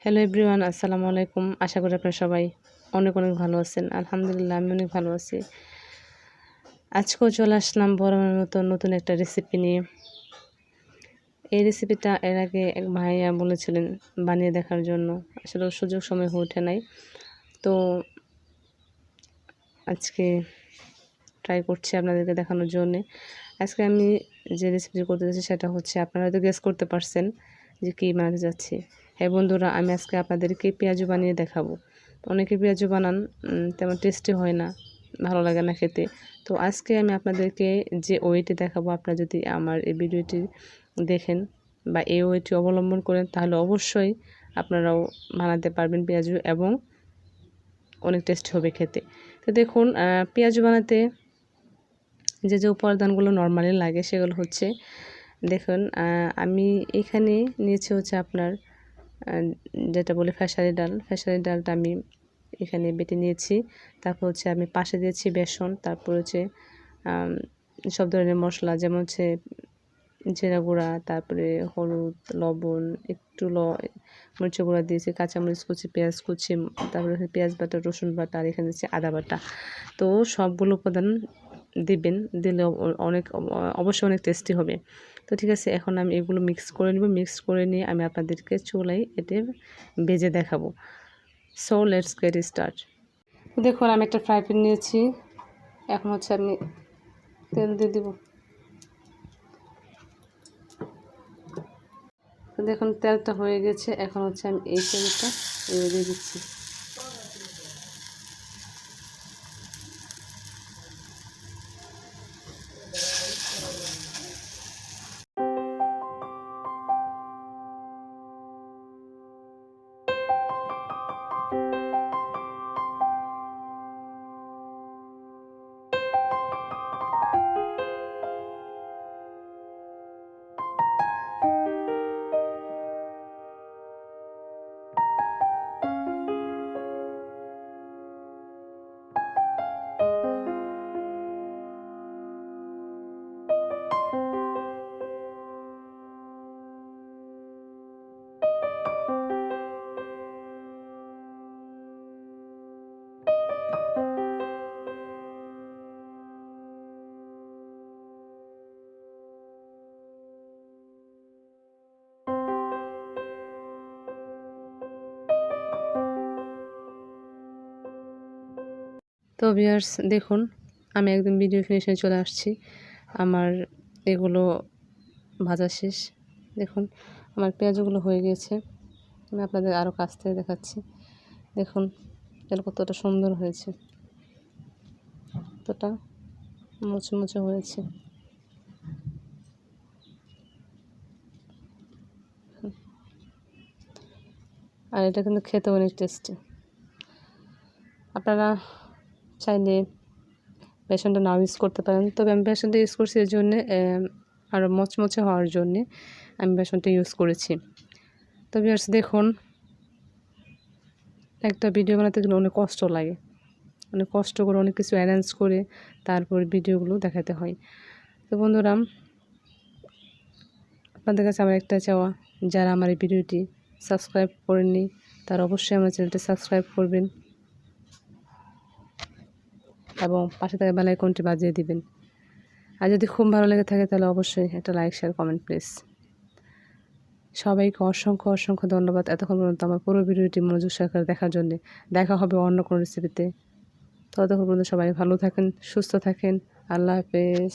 Hello everyone, আসসালামু আলাইকুম। আশা করি আপনারা সবাই অনেক অনেক ভালো আছেন। আলহামদুলিল্লাহ আমি অনেক ভালো আছি। আজকেও চলে আসলাম বরাবরের মতো নতুন একটা রেসিপি নিয়ে। এই রেসিপিটা এর আগে এক ভাইয়া বলেছিলেন বানিয়ে দেখার জন্য, আসলে সুযোগ সময় হয়ে ওঠে নাই। তো আজকে ট্রাই করছি আপনাদেরকে দেখানোর জন্যে। আজকে আমি যে রেসিপি করতে যাচ্ছি সেটা হচ্ছে, আপনারা হয়তো গেস করতে পারছেন যে কী বানাতে যাচ্ছি। হ্যাঁ বন্ধুরা, আমি আজকে আপনাদেরকে পেঁয়াজু বানিয়ে দেখাবো। অনেকে পেঁয়াজু বানান, তেমন টেস্টি হয় না, ভালো লাগে না খেতে। তো আজকে আমি আপনাদেরকে যে ওয়েটি দেখাবো, আপনারা যদি আমার এই ভিডিওটি দেখেন বা এই ওয়েটি অবলম্বন করেন, তাহলে অবশ্যই আপনারাও বানাতে পারবেন পেঁয়াজু, এবং অনেক টেস্টি হবে খেতে। তো দেখুন, পেঁয়াজু বানাতে যে যে উপাদানগুলো নর্মালি লাগে সেগুলো হচ্ছে, দেখুন আমি এখানে নিয়েছি হচ্ছে আপনার যেটা বলে খেসারি ডাল। খেসারি ডালটা আমি এখানে বেটে নিয়েছি। তারপর হচ্ছে আমি পাশে দিয়েছি বেসন। তারপর হচ্ছে সব ধরনের মশলা, যেমন হচ্ছে জিরা গুঁড়া, তারপরে হলুদ, লবণ, একটু মরিচের গুঁড়া দিয়েছি, কাঁচামরিচ কুচি, পেঁয়াজ কুচি, তারপরে পেঁয়াজ বাটা, রসুন বাটা, আর এখানে দিচ্ছি আদা বাটা। তো সবগুলো উপাদান দিবেন, দিলে অবশ্যই অনেক টেস্টি হবে। তো ঠিক আছে, এখন আমি এগুলো মিক্স করে নেব। মিক্স করে নিয়ে আমি আপনাদেরকে চুলায় এতে ভেজে দেখাবো। So let's get start. দেখুন, আমি একটা ফ্রাই প্যান নিয়েছি। এখন হচ্ছে আমি তেল দিয়ে দেব। তো দেখুন তেলটা হয়ে গেছে। এখন হচ্ছে আমি এই তেলটা দিয়ে দিচ্ছি। তো ভিউয়ার্স, দেখুন আমি একদম ভিডিও ফিনিশে চলে আসছি। আমার এগুলো ভাজা শেষ। দেখুন আমার পেঁয়াজগুলো হয়ে গিয়েছে। আমি আপনাদের আরও কাছ থেকে দেখাচ্ছি। দেখুন এটা কতটা সুন্দর হয়েছে, কতটা মুচমুচে হয়েছে। আর এটা কিন্তু খেতে অনেক টেস্টি। আপনারা চাইলে বেসনটা নাও ইউজ করতে পারেন, তবে আমি বেসনটা ইউজ করছি এর জন্যে, আরও মচমচে হওয়ার জন্যে আমি বেসনটা ইউজ করেছি। তো ভিউয়ার্স দেখুন, একটা ভিডিও বানাতে গেলে অনেক কষ্ট লাগে, অনেক কষ্ট করে অনেক কিছু অ্যারেঞ্জ করে তারপর ভিডিওগুলো দেখাতে হয়। তো বন্ধুরা, আপনাদের কাছে আমার একটা চাওয়া, যারা আমার এই ভিডিওটি সাবস্ক্রাইব করেননি তারা অবশ্যই আমার চ্যানেলটি সাবস্ক্রাইব করবেন এবং পাশে থাকা বেল আইকনটি বাজিয়ে দিবেন। আর যদি খুব ভালো লেগে থাকে তাহলে অবশ্যই একটা লাইক, শেয়ার, কমেন্ট প্লিজ। সবাইকে অসংখ্য অসংখ্য ধন্যবাদ এতক্ষণ পর্যন্ত আমার পুরো ভিডিওটি মনোযোগ সহকারে দেখার জন্যে। দেখা হবে অন্য কোনো রেসিপিতে। ততক্ষণ পর্যন্ত সবাই ভালো থাকেন, সুস্থ থাকেন। আল্লাহ হাফেজ।